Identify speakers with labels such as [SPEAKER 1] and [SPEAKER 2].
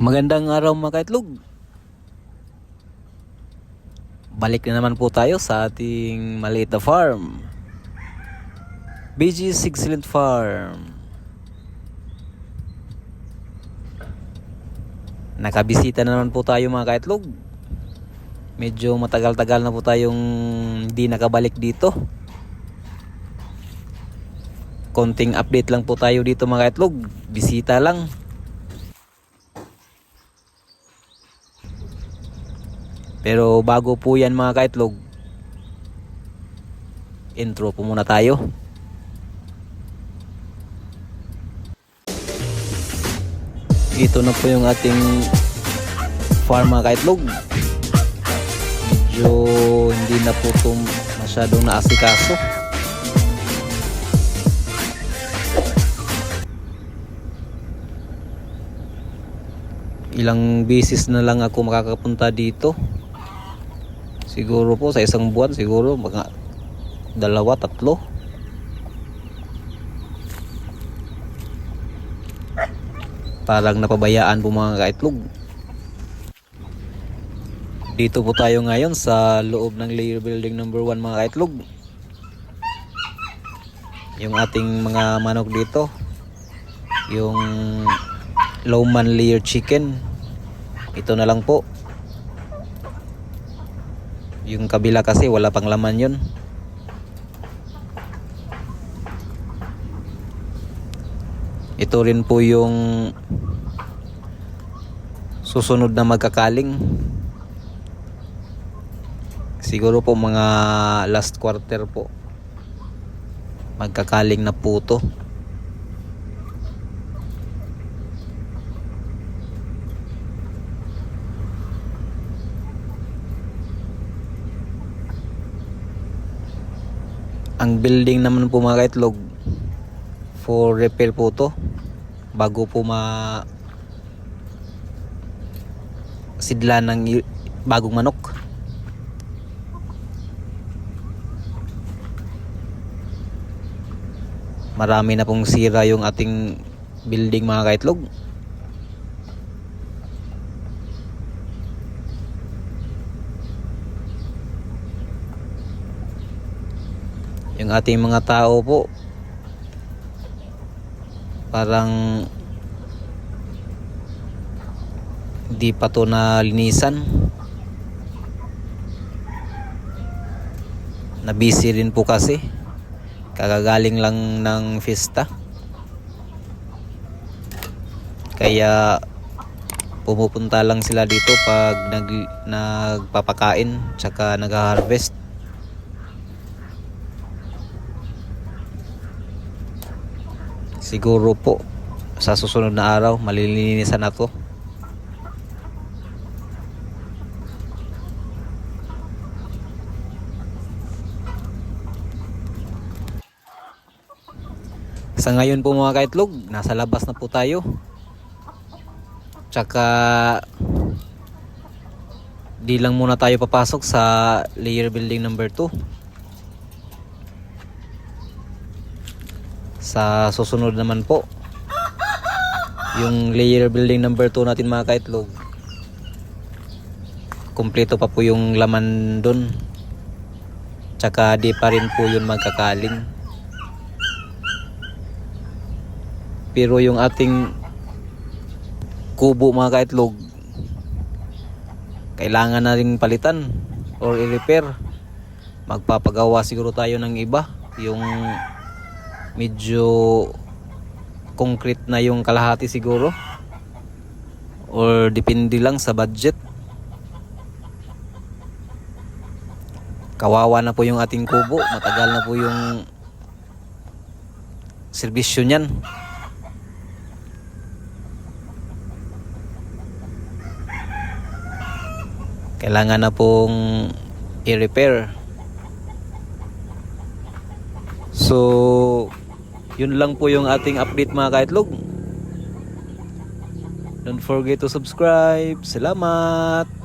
[SPEAKER 1] Magandang araw mga kaitlog. Balik na naman po tayo sa ating maliit na farm, BG's Excellent Farm. Nakabisita na naman po tayo mga kaitlog. Medyo matagal-tagal na po tayong hindi nakabalik dito. Konting update lang po tayo dito mga kaitlog. Bisita lang. Pero bago po yan mga kaitlog, intro po muna tayo. Ito na po yung ating farm mga kaitlog. Medyo hindi na po ito masyadong naasikaso. Ilang beses na lang ako makakapunta dito. Siguro po sa isang buwan, siguro mga 2-3. Parang napabayaan po mga kaitlog. Dito po tayo ngayon sa loob ng layer building number 1 mga kaitlog. Yung ating mga manok dito, yung lowman layer chicken, ito na lang po. Yung kabila kasi wala pang laman yun. Ito rin po yung susunod na magkakaling. Siguro po mga last quarter po magkakaling na po to. Ang building naman po mga kaitlog, for repair po to bago po sidla ng bagong manok. Marami na pong sira yung ating building mga kaitlog. Yung ating mga tao po parang di pa to nalinisan. Na-busy rin po kasi. Kakagaling lang ng fiesta. Kaya pumupunta lang sila dito pag nagpapakain tsaka nag-harvest. Siguro po sa susunod na araw malilinisan na to. Sa ngayon po mga kaitlog, nasa labas na po tayo. Tsaka di lang muna tayo papasok sa layer building number 2. Sa susunod naman po, yung layer building number 2 natin mga kaitlog, kumpleto pa po yung laman dun. Tsaka di pa rin po yun magkakaling. Pero yung ating kubo mga kaitlog, kailangan na rin palitan or i-repair. Magpapagawa siguro tayo ng iba, yung medyo concrete na yung kalahati siguro, or depende lang sa budget. Kawawa na po yung ating kubo, matagal na po yung serbisyo niyan. Kailangan na pong i-repair. So yun lang po yung ating update mga kaitlog. Don't forget to subscribe. Salamat!